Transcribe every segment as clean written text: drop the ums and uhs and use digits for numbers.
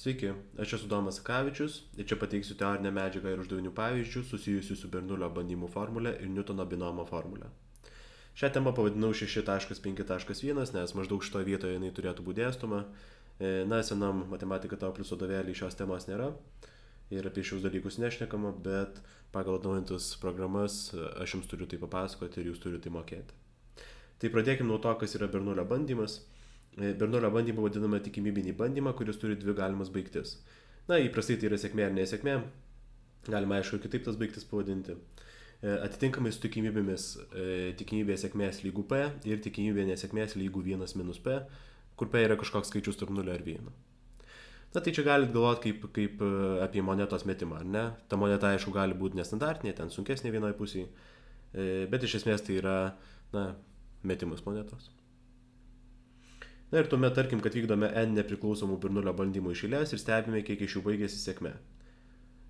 Sveiki, aš esu Domas Sakavičius ir čia pateiksiu teorinę medžiagą ir uždavinių pavyzdžių susijusių su Bernoulio bandymų formule ir Newtono binomo formule. Šią temą pavadinau 6.5.1, nes maždaug šitoje vietoje jinai turėtų būti dėstoma. Senam matematika tau plius vadovėlį šios temos nėra ir apie šios dalykus nešnekama, bet pagal atnaujintas programas aš jums turiu tai papasakoti ir jūs turite tai mokėti. Tai pradėkime nuo to, kas yra Bernoulio bandymas. Bernoulio bandymą vadiname tikimybinį bandymą, kuris turi dvi galimas baigtis. Įprastai tai yra sėkmė ar nesėkmė, galima aišku kitaip tas baigtis pavadinti. Atitinkamai su tikimybėmis tikimybė sėkmės lygų P ir tikimybė nesėkmės lygų 1 minus P, kur P yra kažkoks skaičius tarp 0 ir 1. Tai čia galit galvoti kaip apie monetos metimą, ar ne? Ta moneta aišku gali būti nestandartinė, ten sunkesnė vienoje pusėje, bet iš esmės tai yra metimas monetos. Ir tuomet tarkim, kad vykdome n nepriklausomų Bernoulio bandymų iš eilės ir stebime, kiek iš jų baigėsi sėkme.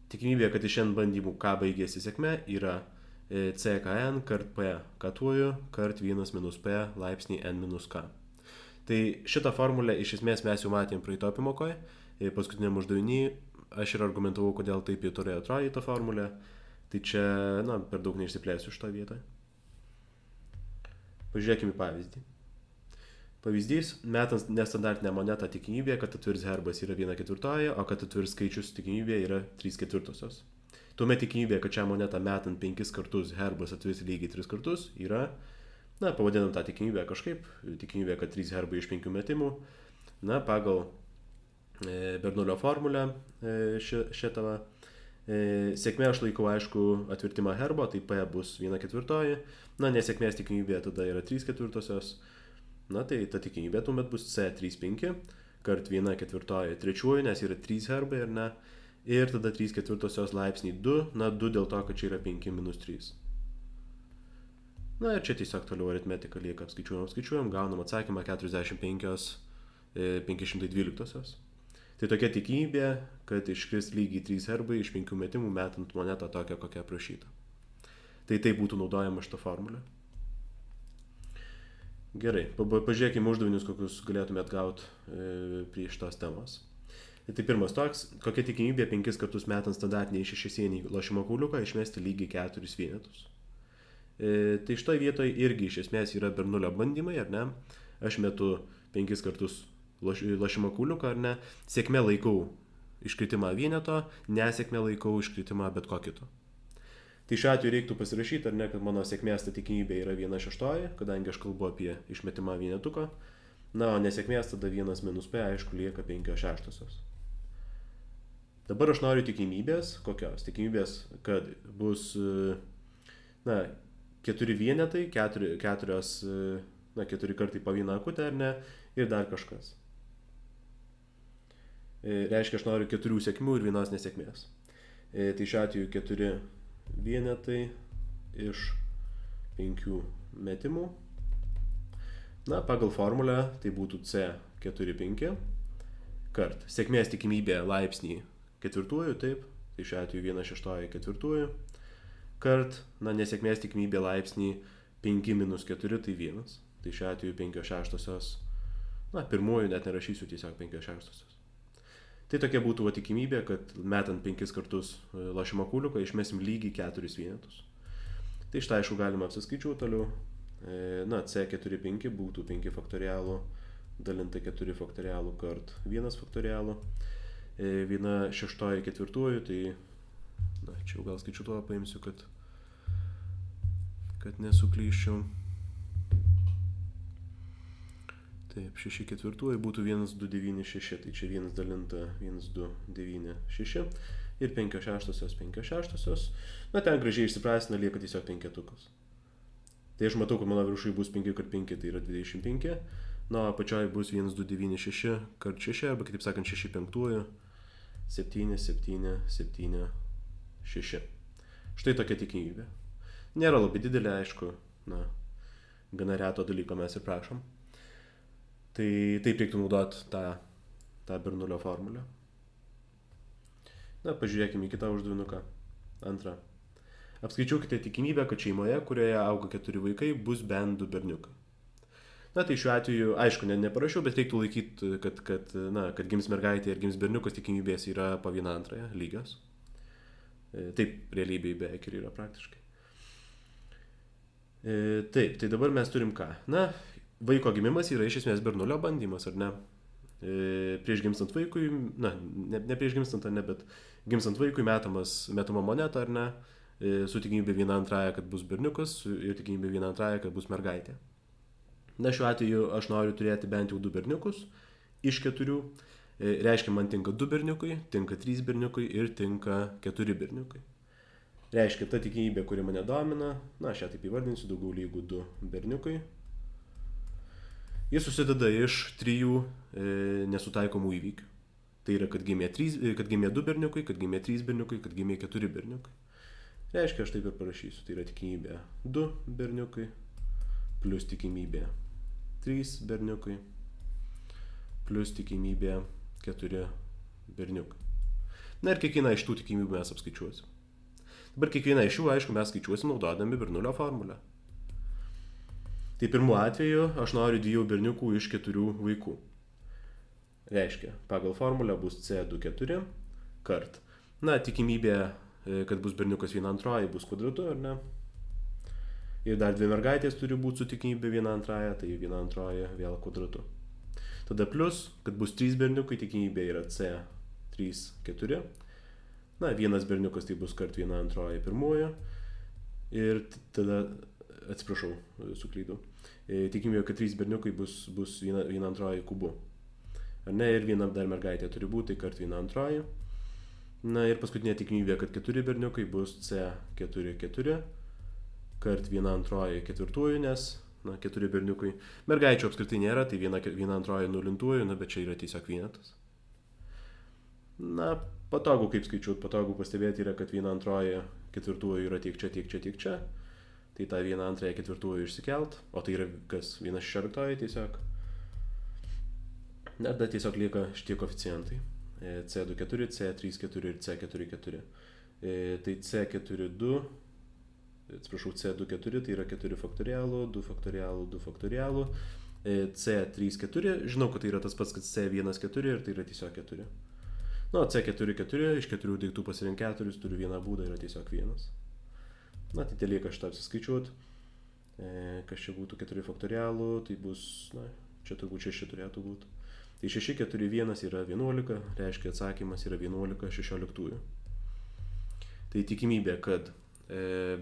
Tikimybė, kad iš n bandymų k baigėsi sėkme yra ckn kart p katuoju kart 1 minus p laipsnį n minus k. Tai šitą formulę iš esmės mes jau matėm praeito pamokoje. Paskutiniam uždavinį aš ir argumentavau, kodėl taip jau turėjo atrodyti ta formulė. Tai čia, per daug neišsiplėsiu šitą vietą. Pažiūrėkime į pavyzdį. Pavyzdys, metant nestandartinę monetą tikimybė, kad atvirs herbas yra 1/4, o kad atvirs skaičius tikimybė yra 3/4. Tuomet tikimybė, kad šią monetą metant 5 kartus herbas atvirs lygiai 3 kartus yra, pavadinam tą tikimybę kažkaip, tikimybė, kad 3 herbai iš 5 metimų, pagal Bernoulio formulę šitą. Sėkmė aš laikau aišku atvirtimą herbo, tai P bus 1/4, nesėkmės tikimybė tada yra 3/4. Tai ta tikimybė tuomet bus C35 kart 1/4 trečiuoju, nes yra 3 herbai, ar ne? Ir tada 3/4 laipsnį 2, 2 dėl to, kad čia yra 5 minus 3. Ir čia tiesiog toliau aritmetika lieka apskaičiuojam, gaunam atsakymą 45/512. Tai tokia tikimybė, kad iškris lygiai 3 herbai iš 5 metimų metant monetą tokią, kokią aprašyta. Tai būtų naudojama šitą formulę. Gerai, pažiūrėkime uždavinius, kokius galėtumėt gauti prie šitos temos. Tai pirmas toks, kokia tikimybė 5 kartus metant standartinį šešiasienį lošimo kauliuką išmesti lygiai 4 vienetus. Tai šitoje vietoje irgi iš esmės yra Bernoulio bandymai, ar ne? Aš metu 5 kartus lošimo kauliuką, ar ne? Sėkmę laikau iškritimą vieneto, nesėkmę laikau iškritimą bet ko kito. Tai šiuo atveju reiktų pasirašyti, ar ne, kad mano sėkmės ta tikimybė yra 1/6, kadangi aš kalbu apie išmetimą vienetuko. O nesėkmės tada 1 minus p, aišku, lieka 5/6. Dabar aš noriu tikimybės, kokios? Tikimybės, kad bus 4 vienetai, 4 kartai po vieną akutę, ar ne, ir dar kažkas. Reiškia, aš noriu 4 sėkmių ir 1 nesėkmės. Tai šiuo atveju 4 vienetai iš 5 metimų. Pagal formulę tai būtų C45 kart sėkmės tikimybė laipsnį ketvirtuoju, taip, tai šiuo atveju 1/6 ketvirtuoju, kart, nesėkmės tikimybė laipsnį 5 minus 4, tai 1, tai šiuo atveju 5/6, pirmuoju net nerašysiu, tiesiog 5/6. Tai tokia būtų tikimybė, kad metant 5 kartus lošimo kauliuką išmesim lygiai 4 vienetus. Tai šitą aišku galima apsiskaičiuoti toliau. C45 būtų 5 faktorialų dalinta 4 faktorialų kart 1 faktorialų. 1/6 ketvirtuoju, tai čia jau gal skaičiuotuvą paimsiu, kad nesuklyščiau. Taip, 6 ketvirtuoju būtų 1296, tai čia 1 dalinta 1296 ir 5/6. Ten gražiai išsiprasina, lieka tiesiog penketukas. Tai aš matau, kad mano viršui bus 5 kart 5, tai yra 25, apačioj bus 1296 kart 6, arba kitaip sakant 6 penktųjų, 7, 7, 7, 6. Štai tokia tikimybė. Nėra labai didelė, aišku, gana reto dalyko mes ir prašom. Tai taip reiktų naudoti tą Bernoulio formulę. Pažiūrėkime į kitą uždavinuką. Antrą. Apskaičiuokite tikimybę, kad šeimoje, kurioje auga 4 vaikai, bus bent 2 berniukai. Na tai šiuo atveju, aišku, neparašiau, bet reiktų laikyti, kad gims mergaitė ir gims berniukas tikimybės yra po 1/2 lygios. Taip, realybėje beveik ir yra praktiškai. Taip, tai dabar mes turim ką? Na, vaiko gimimas yra iš esmės bernulio bandymas, ar ne? Prieš gimstant vaikui, ne prieš gimstant, ar ne, bet gimstant vaikui metama moneta, ar ne, su tikimybė 1/2, kad bus berniukas ir tikimybė 1/2, kad bus mergaitė. Na, šiuo atveju aš noriu turėti bent jau 2 berniukus iš 4. Reiškia, man tinka 2 berniukai, tinka 3 berniukai ir tinka 4 berniukai. Reiškia, ta tikimybė, kuri mane domina, na, aš ją taip įvardinsiu, daugiau lygų 2 berniukai. Jis susideda iš 3 nesutaikomų įvykių. Tai yra, kad gimė 2 berniukai, kad gimė 3 berniukai, kad gimė 4 berniukai. Reiškia, aš taip ir parašysiu. Tai yra tikimybė 2 berniukai plus tikimybė 3 berniukai plus tikimybė 4 berniukai. Na ir kiekvieną iš tų tikimybių mes apskaičiuosim. Dabar kiekvieną iš jų, aišku, mes skaičiuosim naudodami Bernoulio formulę. Tai pirmu atveju aš noriu 2 berniukų iš 4 vaikų. Reiškia, pagal formulę bus C24 kart. Na, tikimybė, kad bus berniukas 1/2 bus kvadratu, ar ne? Ir dar 2 mergaitės turi būti su tikimybė 1/2, tai 1/2 vėl kvadratu. Tada plus, kad bus 3 berniukai, tikimybė yra C34. Na, vienas berniukas tai bus kart 1/2 pirmojo. Ir tada, atsiprašau, suklydau. Tikimybė, kad 3 berniukai bus 1/2 kubu. Ar ne, ir viena dar mergaitė turi būti, tai kart 1/2. Na ir paskutinė tikimybė, kad 4 berniukai bus C44 kart 1/2 ketvirtųjų, nes, 4 berniukai. Mergaičių apskritai nėra, tai 1/2 nulintųjų, bet čia yra tiesiog vienetas. Na, patogu kaip skaičiuot, patogu pastebėti yra, kad 1/2 ketvirtųjų yra tiek čia, tiek čia, tiek čia. Tai tą 1/2 ketvirtųjų išsikelt, o tai yra kas 1/16 tiesiog. Na, tada tiesiog lieka šitie koeficientai. C24, C34 ir C44. Tai C42, atsiprašau, C24 tai yra 4 faktorialų, 2 faktorialų, 2 faktorialų. C34, žinau, kad tai yra tas pats, kad C14 ir tai yra tiesiog 4. Na, C44, iš 4 daiktų pasirink 4, turiu vieną būdą, yra tiesiog 1. Na, tai lieka šitą apsiskaičiuoti. Kas čia būtų 4 faktorialų, tai bus, čia turbūt 6 turėtų būti. Tai 6, 4, 1 yra 11, reiškia atsakymas yra 11/16. Tai tikimybė, kad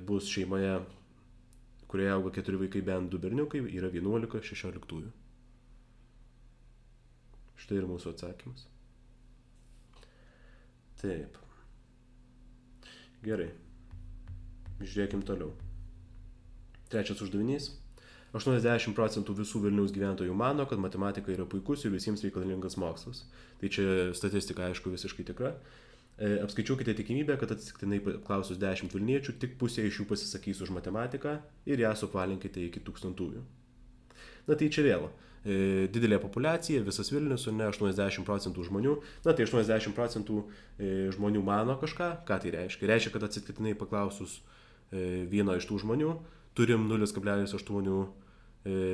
bus šeimoje, kurioje auga 4 vaikai, bent 2 berniukai, yra 11/16. Štai ir mūsų atsakymas. Taip. Gerai. Žiūrėkim toliau. Trečias uždavinys. 80% visų Vilniaus gyventojų mano, kad matematika yra puikus ir visiems reikalingas mokslas. Tai čia statistika, aišku, visiškai tikra. Apskaičiuokite tikimybę, kad atsitiktinai klausus 10 vilniečių, tik pusė iš jų pasisakys už matematiką ir ją suapvalinkite iki 1000. Na tai čia vėl. Didelė populiacija, visas Vilnius, o ne 80% žmonių. Na tai 80% žmonių mano kažką. Ką tai reiškia? Reiškia, kad atsitiktinai paklausus vieno iš tų žmonių, turim 0,8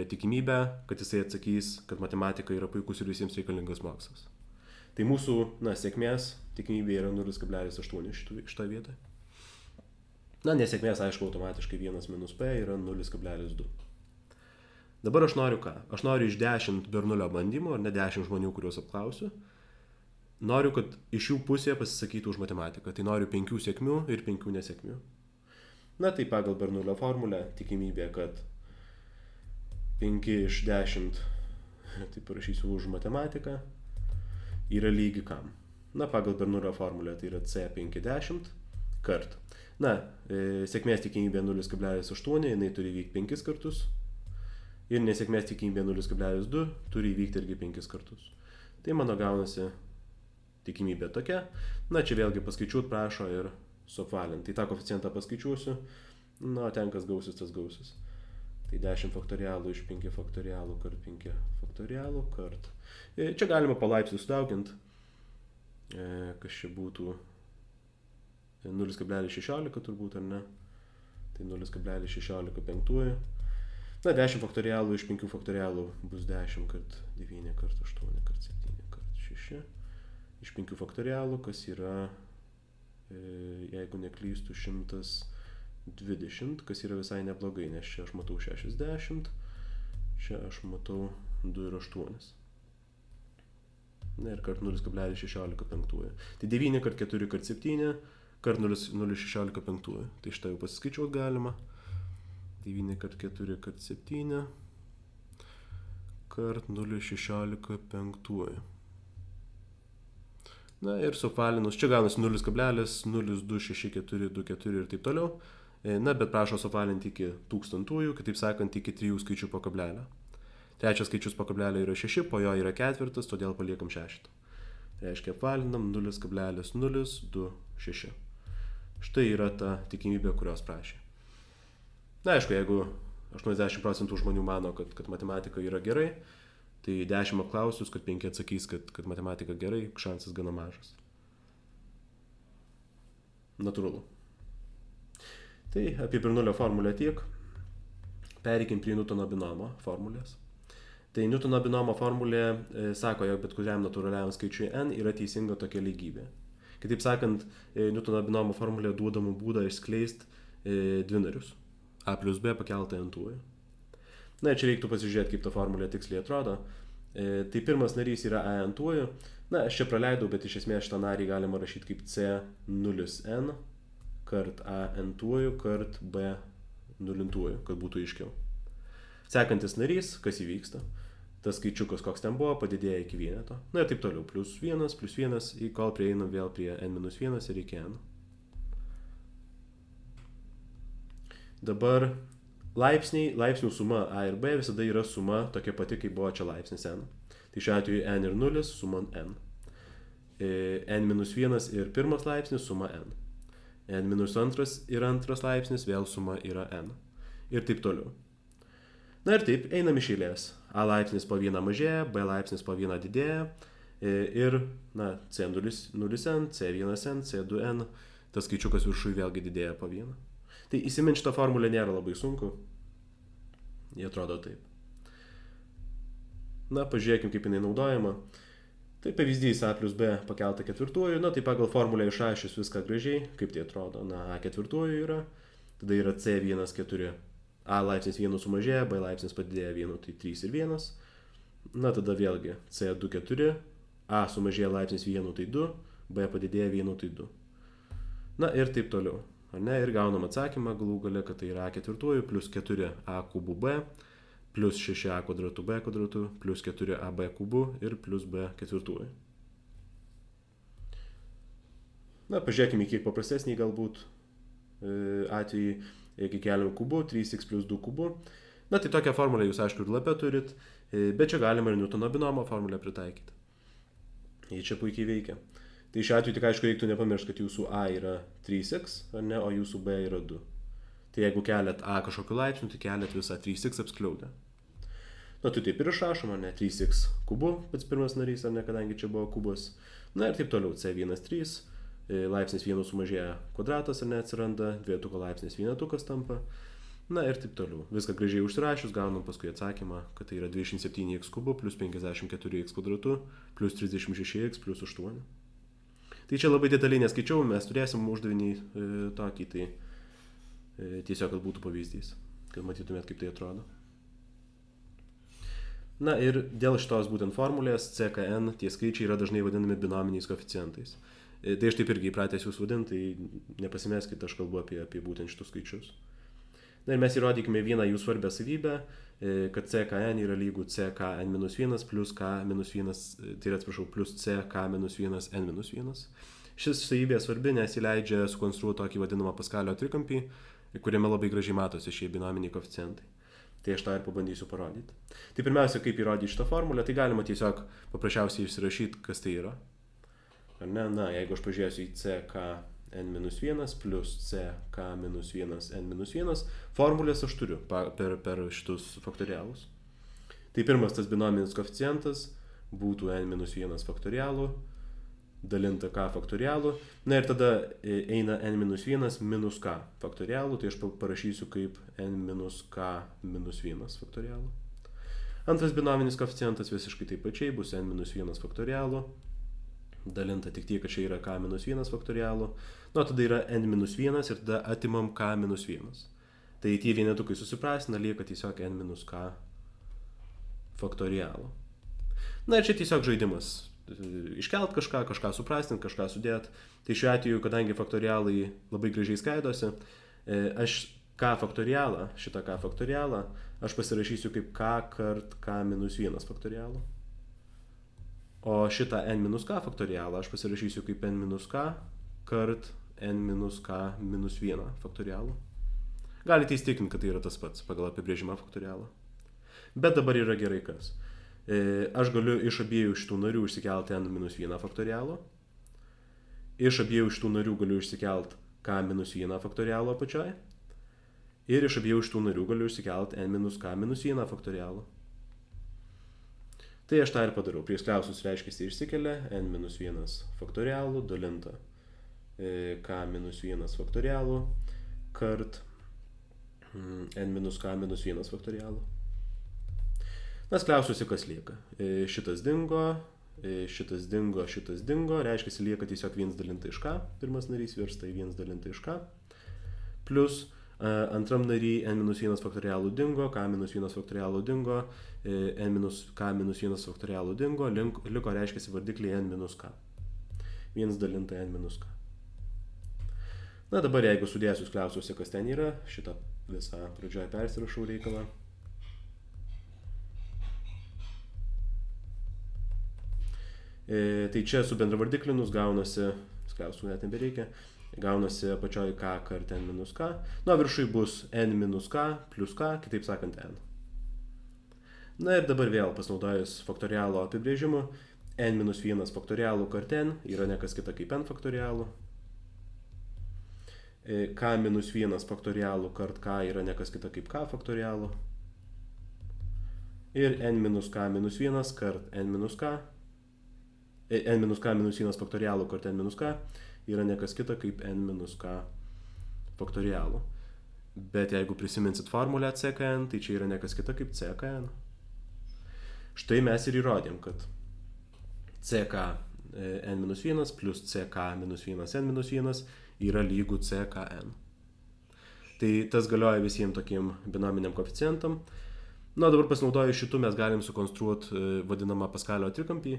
tikimybę, kad jisai atsakys, kad matematika yra puikus ir visiems reikalingas mokslas. Tai mūsų, sėkmės tikimybė yra 0,8 šitoje vietoje. Na, nesėkmės, aišku, automatiškai 1 minus P yra 0,2. Dabar aš noriu ką? Aš noriu iš 10 Bernoulio bandymų, ar ne 10 žmonių, kuriuos apklausiu, noriu, kad iš jų pusė pasisakytų už matematiką. Tai noriu 5 sėkmių ir 5 nesėkmių. Na, tai pagal Bernoulio formulę tikimybė, kad 5 iš 10, tai parašysiu už matematiką, yra lygi kam? Na, pagal Bernoulio formulę tai yra C50 kart. Na, sėkmės tikimybė 0,8, jinai turi vykti 5 kartus. Ir nesėkmės tikimybė 0,2 turi įvykti irgi 5 kartus. Tai mano gaunasi tikimybė tokia. Na, čia vėlgi paskaičiuot prašo ir suapvalinti. Tai tą koeficientą paskaičiuosiu. Na, ten kas gausis, tas gausis. Tai 10 faktorialų iš 5 faktorialų kart 5 faktorialų kart. Čia galima palaipsniui sudauginti. Kas čia būtų 0,16 turbūt, ar ne? Tai 0,16 penktųjų. Na, 10 faktorialų iš 5 faktorialų bus 10 kart 9 kart 8 kart 7 kart 6. Iš 5 faktorialų, kas yra, jeigu neklystu, 120, kas yra visai neblogai, nes čia aš matau 60, čia aš matau 2 ir 8. Na ir kart 0,16. Tai 9 kart 4 kart 7 kart 0,16. Tai štai jau pasiskaičiuoti galima. 9 kart 4 kart 7 kart 0,16. Na ir suapvalinus, čia gaunasi 0,026424 ir taip toliau. Na, bet prašo suapvalinti iki tūkstantųjų, kitaip sakant, iki 3 skaičių po kablelio. Trečias skaičius po kablelio yra 6, po jo yra ketvirtas, todėl paliekam 6. Tai reiškia apvalinam 0,026. Štai yra ta tikimybė, kurios prašė. Na, aišku, jeigu 80% žmonių mano, kad matematika yra gerai, tai 10 apklausius, kad 5 atsakys, kad matematika gerai, šansas gana mažas. Natūralu. Tai apie Bernoulio formulę tiek. Pereikim prie Newtono binomo formulės. Tai Newtono binomo formulė sako, jog bet kuriam natūraliam skaičiui n yra teisinga tokia lygybė. Kitaip sakant, Newtono binomo formulė duoda mums būdą išskleisti dvinarius. A plus B pakelta n-tųjų. Na, čia reiktų pasižiūrėti, kaip ta formulė tiksliai atrodo. Tai pirmas narys yra a n-tųjų. Na, aš čia praleidau, bet iš esmės šitą narį galima rašyti kaip c0n kart a n-tųjų kart b 0-tųjų, kad būtų aiškiau. Sekantis narys, kas įvyksta? Tas skaičiukas, koks ten buvo, padidėja iki vieneto. Na ir taip toliau, +1, +1, kol prieinam vėl prie n-1 ir iki n. Dabar laipsnių suma a ir b visada yra suma tokia pati, kaip buvo čia laipsnis n. Tai šiuo atveju n ir 0 suma n. n-1 ir pirmas laipsnis suma n. n-2 ir antras laipsnis vėl suma yra n. Ir taip toliau. Na ir taip, einam iš eilės. A laipsnis po vieną mažėja, B laipsnis po vieną didėja ir, na, C0n, C1n, C2n, tas skaičiukas viršui vėlgi didėja po vieną. Tai įsiminti šitą formulę nėra labai sunku. Jie atrodo taip. Na, pažiūrėkim, kaip jinai naudojama. Tai pavyzdys a plus b pakelta ketvirtuoju. Na, tai pagal formulę išrašius viską gražiai, kaip tai atrodo. Na, a ketvirtuoju yra, tada yra C1,4. A laipsnis 1 sumažėja, B laipsnis padidėja 1, tai 3 ir 1. Na, tada vėlgi C2,4. A sumažėja laipsnis 1, tai 2. B padidėja 1, tai 2. Na ir taip toliau. Ar ne? Ir gaunam atsakymą galų gale, kad tai yra a ketvirtuoju plus 4a kubų b plus 6a kvadratu b kvadratu plus 4ab kubų ir plus b ketvirtuoju. Na, pažiūrėkime kiek paprastesnį galbūt atvejį, iki keliam kubų, 3x plus 2 kubų. Na, tai tokią formulę jūs aišku ir lape turit, bet čia galima ir Newtono binomo formulę pritaikyti. Jie čia puikiai veikia. Tai šiuo atveju tik aišku reiktų nepamiršti, kad jūsų a yra 3x, ar ne, o jūsų b yra 2. Tai jeigu keliat a kažkokiu laipsniu, tai keliat visą 3x apskliaudę. Na, tai taip ir išrašoma, ne, 3x kubu, pats pirmas narys, ar ne, kadangi čia buvo kubas. Na ir taip toliau, c1, 3, laipsnis 1 sumažėja kvadratas, ar ne, atsiranda, dvietuko laipsnis vienetukas tampa. Na ir taip toliau. Viską gražiai užsirašius, gaunam paskui atsakymą, kad tai yra 27x kubu plus 54x kvadratu plus 36x plus 8. Tai čia labai detaliai neskaičiau, mes turėsim uždavinį tokį, tai tiesiog, kad būtų pavyzdys, kad matytumėt, kaip tai atrodo. Na ir dėl šitos būtent formulės CKN tie skaičiai yra dažnai vadinami binominiais koeficientais. Tai aš taip irgi įpratęs jūs vadinti, tai nepasimeskite, aš kalbu apie būtent šitus skaičius. Na ir mes įrodykime vieną jų svarbę savybę, kad CKN yra lygų CKN-1 plus K-1, tai yra, atsiprašau, plus CK-1 N-1. Šis savybė svarbi, nes įleidžia sukonstruoti tokį vadinamą Paskalio trikampį, kuriame labai gražiai matosi šie binominiai koeficientai. Tai aš tą ir pabandysiu parodyti. Tai pirmiausia, kaip įrodyti šitą formulę, tai galima tiesiog paprasčiausiai išsirašyti, kas tai yra. Ar ne? Na, jeigu aš pažiūrėsiu į CK-N-1 plus CK-1N-1, formulės aš turiu per šitus faktorialus. Tai pirmas tas binominis koeficientas būtų N-1 faktorialų dalinta k faktorialų. Na ir tada eina n-1 minus k faktorialų, tai aš parašysiu kaip n-k-1 faktorialų. Antras binominis koeficientas visiškai taip pačiai bus n-1 faktorialų, dalinta tik tiek, kad čia yra k-1 faktorialų. Nu, tada yra n-1 ir tada atimam k-1. Tai tie vienetukai susiprastina, lieka tiesiog n-k faktorialų. Na ir čia tiesiog žaidimas. Iškelt kažką suprastinti, kažką sudėti. Tai šiuo atveju, kadangi faktorialai labai gražiai skaidosi, aš k faktorialą, šitą k faktorialą, aš pasirašysiu kaip k kart k-1 faktorialų. O šitą n-k faktorialą aš pasirašysiu kaip n-k kart n-k-1 faktorialų. Galite įsitikinti, kad tai yra tas pats pagal apibrėžimą faktorialą. Bet dabar yra gerai kas. Aš galiu iš abiejų šitų narių išsikelti n-1 faktorialų. Iš abiejų šitų narių galiu išsikelti k-1 faktorialų apačioje. Ir iš abiejų šitų narių galiu išsikelti n-k-1 faktorialų. Tai aš tą ir padarau. Prie skliausius reiškiasi išsikelia n-1 faktorialų dalinta k-1 faktorialų kart n-k-1 faktorialų. Na, skliausiuosi kas lieka. Šitas dingo, šitas dingo, reiškia, lieka tiesiog 1 dalinta iš k, pirmas narys virsta į 1 dalinta iš k, plus antram nary n-1 faktorialų dingo, k-1 faktorialų dingo, n-k-1 faktorialų dingo, liko reiškia vardikliai n-k. 1 dalinta n-k. Na, dabar jeigu sudėsiu skliausiuosi, kas ten yra, šitą visą pradžioje persirašau reikalą. Tai čia su bendravardiklinus gaunasi, skliausių net nebereikia, gaunasi apačioje k kart n-k, nu, viršui bus n-k plus k, kitaip sakant n. Na ir dabar vėl pasinaudojus faktorialo apibrėžimu, n-1 faktorialų kart n yra nekas kita kaip n faktorialų, k-1 faktorialų kart k yra nekas kita kaip k faktorialų ir n-k-1 kart n-k, n-k-1 faktorialų kart n-k yra nekas kita kaip n-k faktorialų. Bet jeigu prisiminsit formulę ckn, tai čia yra nekas kita kaip ckn. Štai mes ir įrodėm, kad ck n-1 plus ck-1 n-1 yra lygų ckn. Tai tas galioja visiems tokiem binominiam koeficientam. Na, dabar pasinaudoju šitų mes galim sukonstruoti vadinamą Paskalio trikampį,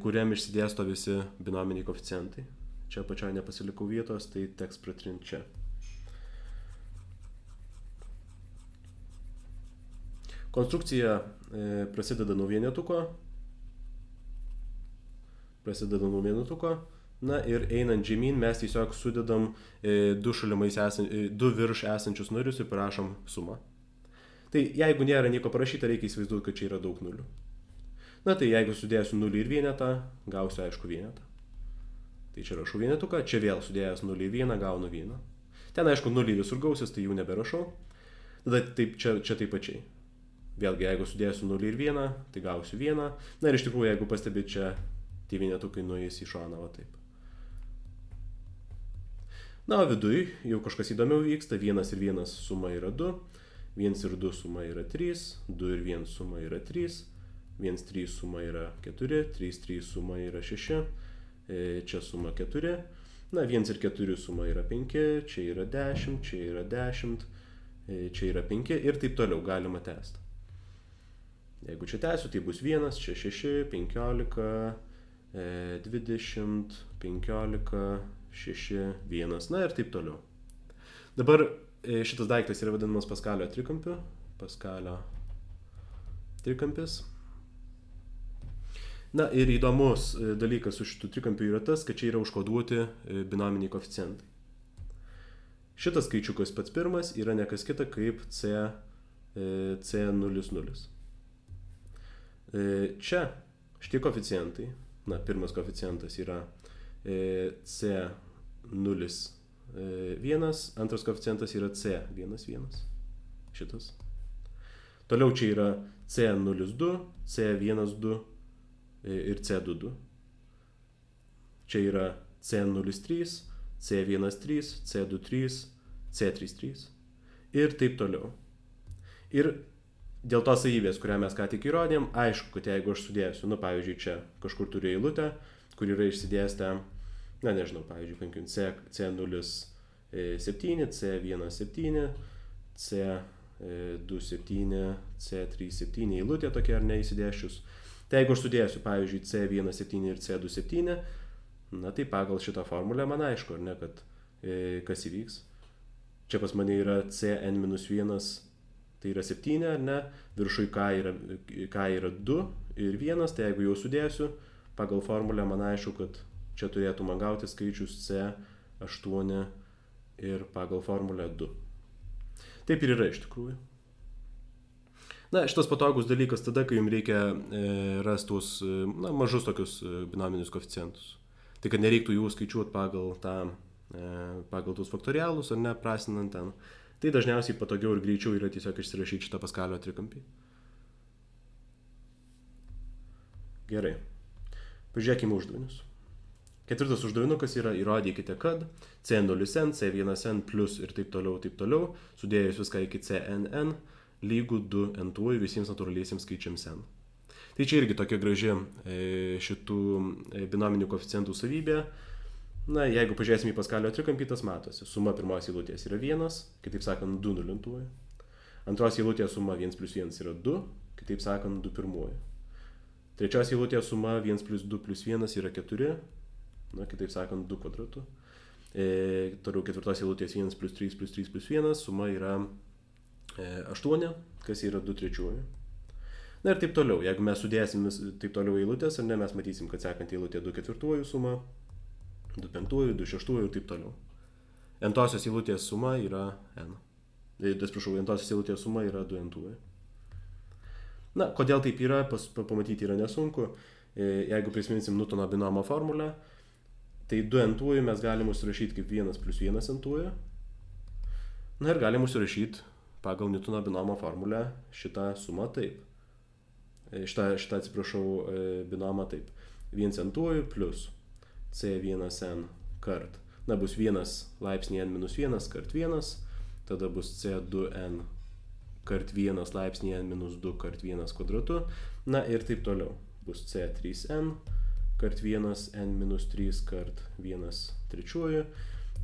kuriam išsidėsto visi binominiai koeficientai. Čia pačioje nepasilikau vietos, tai teks pratrinti čia. Konstrukcija prasideda nuo vienetuko. Na ir einant žemyn mes tiesiog sudedam du virš esančius narius ir parašom sumą. Tai jeigu nėra nieko parašyta, reikia įsivaizduoti, kad čia yra daug nulių. Na tai jeigu sudėsiu nulį ir vienetą, gausiu aišku vienetą. Tai čia rašau vienetuką, čia vėl sudėjęs nulį ir vieną, gaunu vieną. Ten aišku nulį visur gausis, tai jų neberašau. Tada taip, čia taip pačiai. Vėlgi, jeigu sudėsiu nulį ir vieną, tai gausiu vieną. Na ir iš tikrųjų, jeigu pastebit, čia tie vienetukai nueis į šoną, va taip. Na, o viduj jau kažkas įdomiau vyksta. 1 ir 1 suma yra 2, 1 ir 2 suma yra 3, 2 ir 1 suma yra 3, 1, 3 suma yra 4, 3, 3 suma yra 6, čia suma 4, na, 1 ir 4 suma yra 5, čia yra 10, čia yra 10, čia yra 5 ir taip toliau galima tęsti. Jeigu čia tęsiu, tai bus 1, čia 6, 15, 20, 15, 6, 1, na ir taip toliau. Dabar šitas daiktas yra vadinamas Paskalio trikampiu. Paskalio trikampis. Na ir įdomus dalykas su šitų trikampiu yra tas, kad čia yra užkoduoti binominiai koeficientai. Šitas skaičiukas pats pirmas yra nekas kita kaip C00. Čia šitie koeficientai, na, pirmas koeficientas yra C01, antras koeficientas yra C11, šitas. Toliau čia yra C02, C12 ir C22. Čia yra C03, C13, C23, C33 ir taip toliau. Ir dėl tos savybės, kurią mes ką tik įrodėm, aišku, kad jeigu aš sudėsiu, pavyzdžiui, čia kažkur turiu eilutę, kur yra išsidėstę, pavyzdžiui, C07, C17, C27, C37 eilutė tokia ar neįsidėščius. Tai jeigu aš sudėsiu, pavyzdžiui, C17 ir C27, tai pagal šitą formulę man aišku, ar ne, kad kas įvyks. Čia pas mane yra Cn-1, tai yra 7, ar ne, viršui K yra 2 ir 1, tai jeigu jau sudėsiu, pagal formulę man aišku, kad čia turėtų man gauti skaičius C8 ir pagal formulę 2. Taip ir yra iš tikrųjų. Šitas patogus dalykas tada, kai jums reikia rasti tuos mažus tokius binominius koeficientus. Tai kad nereiktų jų skaičiuoti pagal tuos faktorialus ar ne, prasinant ten. Tai dažniausiai patogiau ir greičiau yra tiesiog išsirašyti šitą Paskalio trikampį. Gerai. Pažiūrėkime uždavinius. Ketvirtas uždavinukas yra įrodykite, kad C0n, C1n plus ir taip toliau, sudėjus viską iki Cnn, lygu 2n visiems natūraliesiems skaičiams n. Tai čia irgi tokia graži šitų binominių koeficientų savybė. Jeigu pažiūrėsime į Paskalio trikampį, tas matosi. Suma pirmos eilutės yra 1, kitaip sakant 2 nulintųjų. Antros eilutės suma 1 plus 1 yra 2, kitaip sakant 2 pirmųjų. Trečios eilutės suma 1 plus 2 plus 1 yra 4, kitaip sakant 2 kvadratu. Toliau ketvirtos eilutės 1 plus 3 plus 3 plus 1 suma yra 8, kas yra 2 trečiųjų. Ir taip toliau. Jeigu mes sudėsim taip toliau eilutės, ar ne, mes matysim, kad sekant eilutė 2 ketvirtųjų suma, 2 penktųjų, 2 šeštųjų ir taip toliau. N-osios eilutės suma yra n. N-osios eilutės suma yra 2 n-tųjų. Kodėl taip yra, pamatyti yra nesunku. Jeigu prisiminsim Newtono binomo formulę, tai 2 n-tųjų mes galim užsirašyti kaip 1 plus 1 n-tųjų. Ir galim užsirašyti pagal Newtono binomo formulę šitą sumą taip. Šitą binomą taip. 1 n-tųjų plus C1n kart. Bus 1 laipsnį n-1 kart 1, tada bus C2n kart 1 laipsnį n-2 kart 1 kvadratu. Ir taip toliau. Bus C3n kart 1 n-3 kart 1 trečiųjų.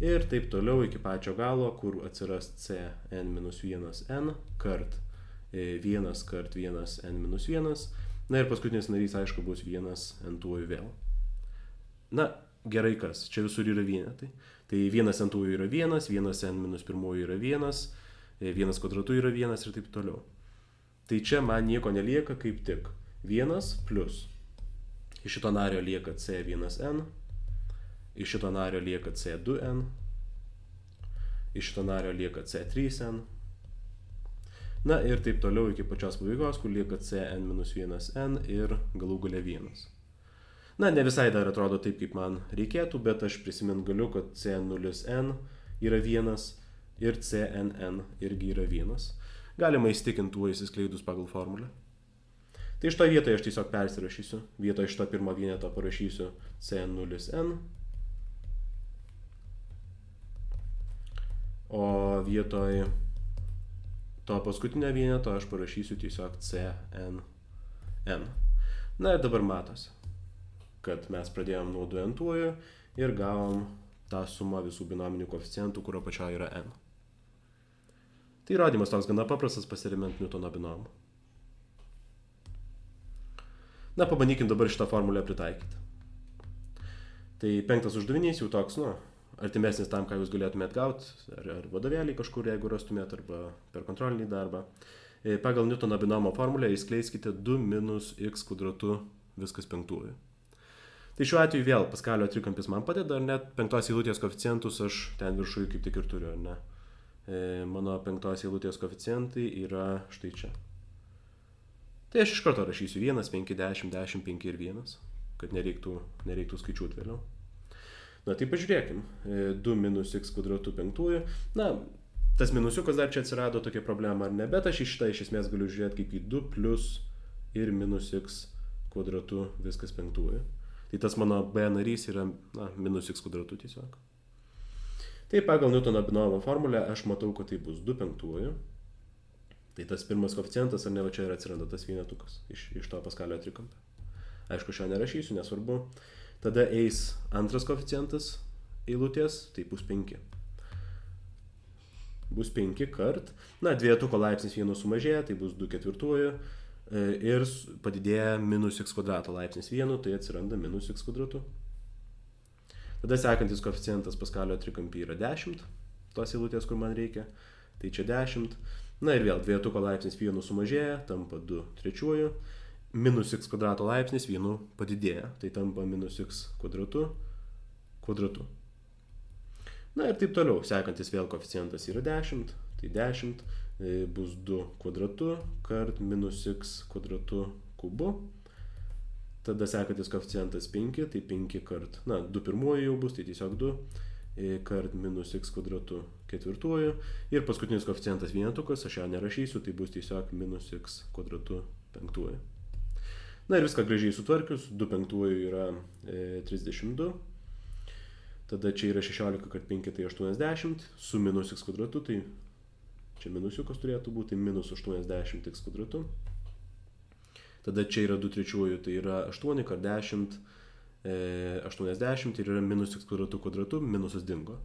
Ir taip toliau iki pačio galo, kur atsiras Cn-1n kart 1 kart 1 n-1. Ir paskutinis narys, aišku, bus 1 n-tųjų vėl. Gerai kas, čia visur yra vienetai. Tai 1 n-tųjų yra 1, 1 n-1 yra 1, 1 kvadratu yra 1 ir taip toliau. Tai čia man nieko nelieka kaip tik 1 plus. Iš šito nario lieka C1n, iš šito nario lieka C2n, iš šito nario lieka C3n. Ir taip toliau iki pačios pabaigos, kur lieka Cn-1n ir galų gale 1. Ne visai dar atrodo taip, kaip man reikėtų, bet aš prisimint galiu, kad C0n yra 1 ir Cnn irgi yra 1. Galima įsitikinti tuo įsiskleidus pagal formulę. Tai šitoje vietoje aš tiesiog persirašysiu. Vietoje šito pirmo vieneto parašysiu C0n. O vietoje to paskutinio vieneto aš parašysiu tiesiog Cnn. Ir dabar matosi, kad mes pradėjom nuo 2 n-tųjų ir gavom tą sumą visų binominių koeficientų, kurio pačioje yra n. Tai įrodymas toks gana paprastas pasiremiant Newtono binomu. Pabandykim dabar šitą formulę pritaikyti. Tai 5 uždavinys jau toks, artimesnis tam, ką jūs galėtumėt gauti, ar vadovėlį kažkur, jeigu rastumėt, arba per kontrolinį darbą. Pagal Newtono binomo formulę išskleiskite 2 minus x kvadratu viskas 5. Tai šiuo atveju vėl Paskalio trikampis man padeda, ar net 5 eilutės koeficientus aš ten viršuje kaip tik ir turiu, ar ne. Mano 5 eilutės koeficientai yra štai čia. Tai aš iš karto rašysiu 1, 5, 10, 10, 5 ir 1, kad nereiktų skaičiuoti vėliau. Tai pažiūrėkim. 2 minus x kvadratu 5. Tas minusiukas dar čia atsirado tokia problema, ar ne, bet aš iš esmės galiu žiūrėti kaip į 2 plus ir minus x kvadratu viskas 5. Tai tas mano b narys yra minus x kvadratu tiesiog. Tai pagal Newtono binomo formulę aš matau, kad tai bus 2/5. Tai tas pirmas koeficientas, ar ne, va čia ir atsiranda tas vienetukas iš to Paskalio trikampio. Aišku, šio nerašysiu, nesvarbu. Tada eis antras koeficientas eilutės, tai bus 5. Bus 5 kart. Dvejetuko laipsnis 1 sumažėja, tai bus 2/4. Ir padidėja minus x kvadrato laipsnis 1, tai atsiranda minus x kvadratu. Tada sekantis koeficientas Paskalio trikampį yra 10, tos eilutės, kur man reikia, tai čia 10. Ir vėl dvejetuko laipsnis 1 sumažėja, tampa 2/3, minus x kvadrato laipsnis 1 padidėja, tai tampa minus x kvadratu. Ir taip toliau, sekantis vėl koeficientas yra 10, tai 10 bus 2 kvadratu kart minus x kvadratu kubu. Tada sekantis koeficientas 5, tai 5 kart, 2 pirmuoju jau bus, tai tiesiog 2 kart minus x kvadratu ketvirtuoju. Ir paskutinis koeficientas vienetukas, aš ją nerašysiu, tai bus tiesiog minus x kvadratu penktuoju. Ir viską gražiai sutvarkius, 2/5 yra 32. Tada čia yra 16 kart 5, tai 80, su minus x kvadratu, tai čia minusiukas turėtų būti, minus 80 x kvadratu. Tada čia yra 2/3, tai yra 8 kart 10, 80 ir yra minus x kvadratu, minusas dingo.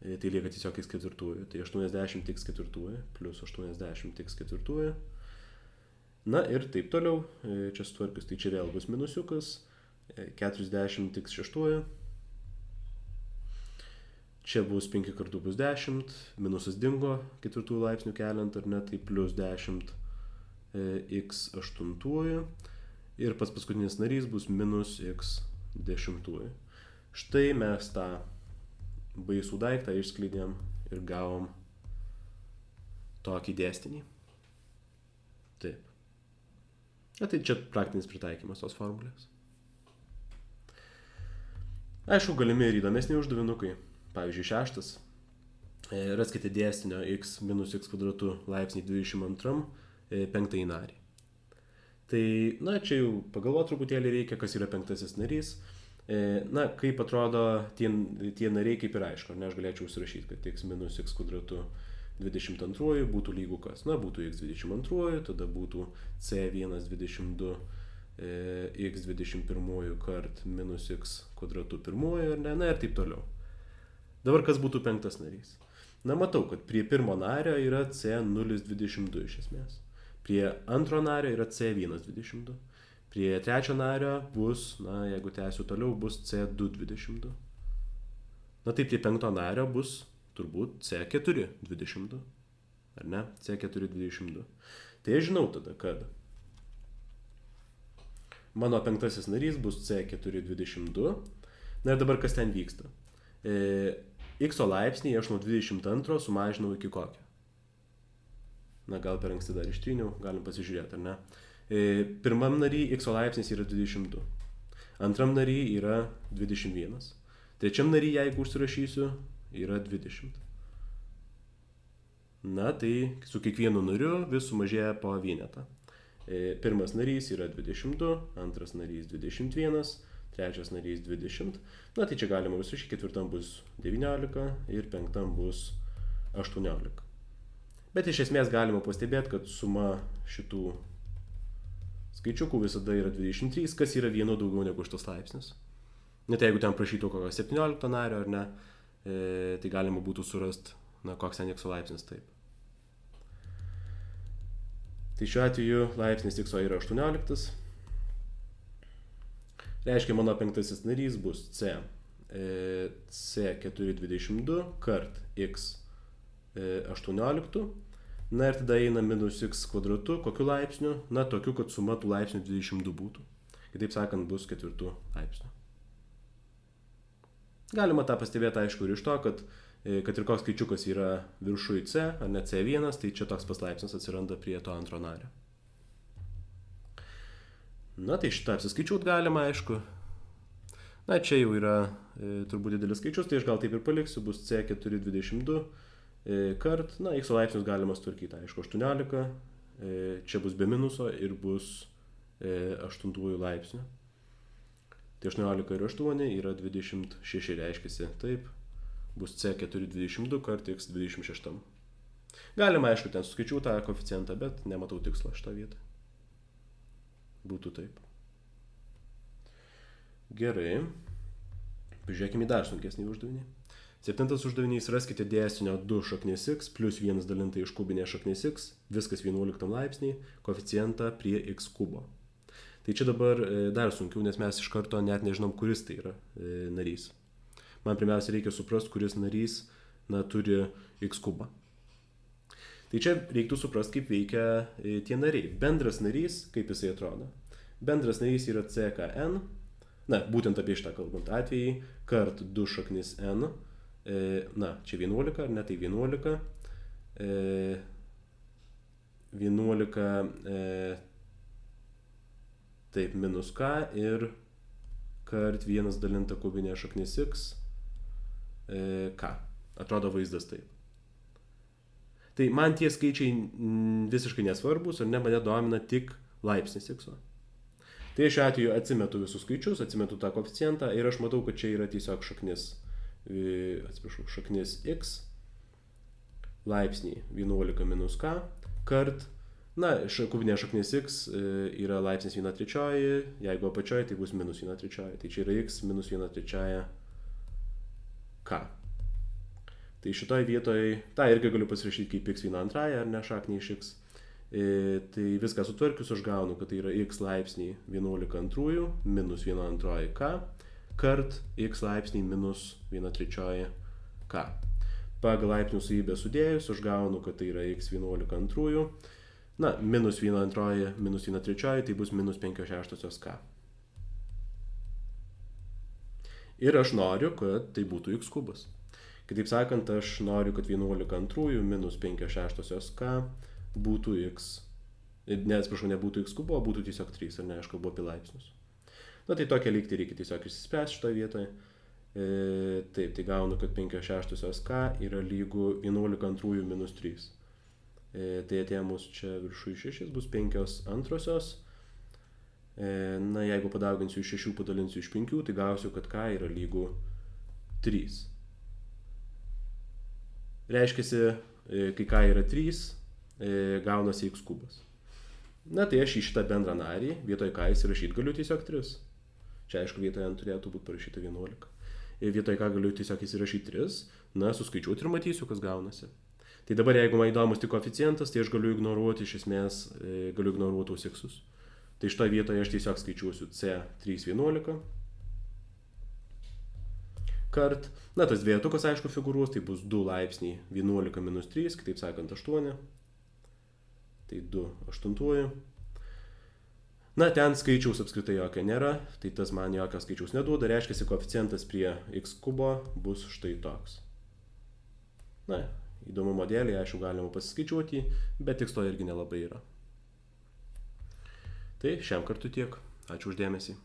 Tai lieka tiesiog x ketvirtųjų, tai 80 x ketvirtųjų plus 80 x ketvirtųjų. Ir taip toliau, čia sutvarkius, tai čia vėl bus minusiukas, 40 x šeštųjų. Čia bus 5 kartų bus 10, minusas dingo ketvirtųjų laipsnių keliant, ar ne, tai plus 10 x aštuntųjų. Ir paskutinis narys bus minus x dešimtųjų. Štai mes tą baisų daiktą išskleidėm ir gavom tokį dėstinį. Taip. Tai čia praktinis pritaikymas tos formulės. Aišku, galimi ir įdomesni uždavinukai. Pavyzdžiui, 6. Raskite dėstinio x minus x kvadratu laipsnį 22 penktąjį narį. Tai, čia jau pagalvoti truputėlį reikia, kas yra penktasis narys. Kaip atrodo tie nariai, kaip ir aišku, aš galėčiau užsirašyti, kad x minus x kvadratu 22 būtų lygu kas? Būtų x 22, tada būtų c1 22 x 21 kart minus x kvadratu 1, ar ne, ir taip toliau. Dabar kas būtų penktas narys? Matau, kad prie pirmo nario yra c022 iš esmės. Prie antro nario yra c122. Prie trečio nario bus, jeigu tęsiu toliau, bus c222. Tai prie penkto nario bus turbūt c422. Ar ne? c422. Tai aš žinau tada, kad mano penktasis narys bus c422. Ir dabar kas ten vyksta? X laipsnį aš nuo 22 sumažinau iki kokio? Gal per anksti dar ištryniau, galim pasižiūrėti, ar ne? Pirmam nary x laipsnis yra 22. Antram nary yra 21. Trečiam nary, jeigu užsirašysiu, yra 20. Tai su kiekvienu nariu vis sumažėja po vienetą. Pirmas narys yra 22, antras narys 21, trečias narys 20. Tai čia galima užsirašyti, ketvirtam bus 19 ir penktam bus 18. Bet iš esmės galima pastebėti, kad suma šitų skaičiukų visada yra 23, kas yra vienu daugiau negu šitas laipsnis. Net jeigu ten prašytų kokio 17 nario, ar ne, tai galima būtų surasti, koks ten x laipsnis taip. Tai šiuo atveju laipsnis x yra 18. Reiškia, mano penktasis narys bus c422 kart x 18. Ir tada eina minus x kvadratu, kokiu laipsniu? Tokiu, kad suma tų laipsnių 22 būtų. Kitaip sakant, bus 4 laipsnių. Galima tą pastebėti, aišku, ir iš to, kad ir koks skaičiukas yra viršui c, ar ne c1, tai čia toks pas laipsnis atsiranda prie to antro nario. Tai šitą apsiskaičiuot galima, aišku. Čia jau yra turbūt didelis skaičius, tai aš gal taip ir paliksiu, bus c422 kart, x laipsnius galima sutvarkyti, aišku, 18, čia bus be minuso ir bus 8 laipsnių. Tai 18 ir 8 yra 26, reiškiasi taip, bus C422 kart x 26. Galima, aišku, ten suskaičiuoti tą koeficientą, bet nematau tikslo šitą vietą. Būtų taip. Gerai. Pažiūrėkime į dar sunkesnį uždavinį. 7 uždavinys: raskite dėsnio 2 šaknis x plus 1 dalinta iš kubinės šaknis x, viskas 11 laipsniai, koeficientą prie x kubo. Tai čia dabar dar sunkiau, nes mes iš karto net nežinom, kuris tai yra narys. Man pirmiausia reikia suprasti, kuris narys turi x kubą. Tai čia reiktų suprasti, kaip veikia tie nariai. Bendras narys, kaip jisai atrodo. Bendras narys yra CKN, būtent apie šitą kalbant atvejį, kart 2 šaknis n, čia 11, ar ne, tai 11, 11, taip, minus k ir kart 1 dalinta kubinė šaknis x, k. Atrodo vaizdas taip. Tai man tie skaičiai visiškai nesvarbus, ar ne, mane domina tik laipsnis x. Tai šiuo atveju atsimetu visus skaičius, atsimetu tą koeficientą ir aš matau, kad čia yra tiesiog šaknis x, laipsniai 11 minus k, kart, kubinė šaknis x yra laipsnis 1/3, jeigu apačioje, tai bus minus 1/3, tai čia yra x minus 1/3 k. Tai šitoj vietoje, tą irgi galiu pasirašyti kaip x 1/2, ar ne, šaknį iš x. Tai viską sutvarkius, aš gaunu, kad tai yra x laipsniai 11/2 minus 1/2 k, kart x laipsniai minus 1/3 k. Pagal laipsnių savybę sudėjus, aš gaunu, kad tai yra x 11/2, minus 1/2 minus 1/3, tai bus minus 5/6 k. Ir aš noriu, kad tai būtų x kubas. Kitaip sakant, aš noriu, kad 11/2 minus 5/6 k būtų x, nebūtų x kubo, o būtų tiesiog 3, ar ne, aš kalbu apie laipsnius. Tai tokia lygtį reikia tiesiog išsispręsti šitoje vietoje. Taip, tai gaunu, kad 5/6 k yra lygu 11/2 minus 3. Tai atėmus čia viršų 6 bus 5/2. Jeigu padauginsiu iš 6, padalinsiu iš 5, tai gausiu, kad k yra lygu 3. Reiškiasi, kai k yra 3, gaunasi x kubas. Tai aš į šitą bendrą narį, vietoj k įsirašyti galiu tiesiog 3. Čia aišku, vietoje n turėtų būti parašyta 11. Vietoj k galiu tiesiog įsirašyti 3, suskaičiuoti ir matysiu, kas gaunasi. Tai dabar, jeigu man įdomus tik koeficientas, tai aš galiu ignoruoti, iš esmės, galiu ignoruoti tos x-us. Tai šitoje vietoje aš tiesiog skaičiuosiu C311. Kart, tas dviejetukas aišku figūruos, tai bus 2 laipsniai 11 minus 3, kitaip sakant 8. Tai 2 aštuntųjų. Ten skaičiaus apskritai jokio nėra, tai tas man jokio skaičiaus neduoda, reiškiasi koeficientas prie x kubo bus štai toks. Įdomumo dėlei, aišku, galima pasiskaičiuoti, bet tikslo irgi nelabai yra. Tai šiam kartu tiek. Ačiū už dėmesį.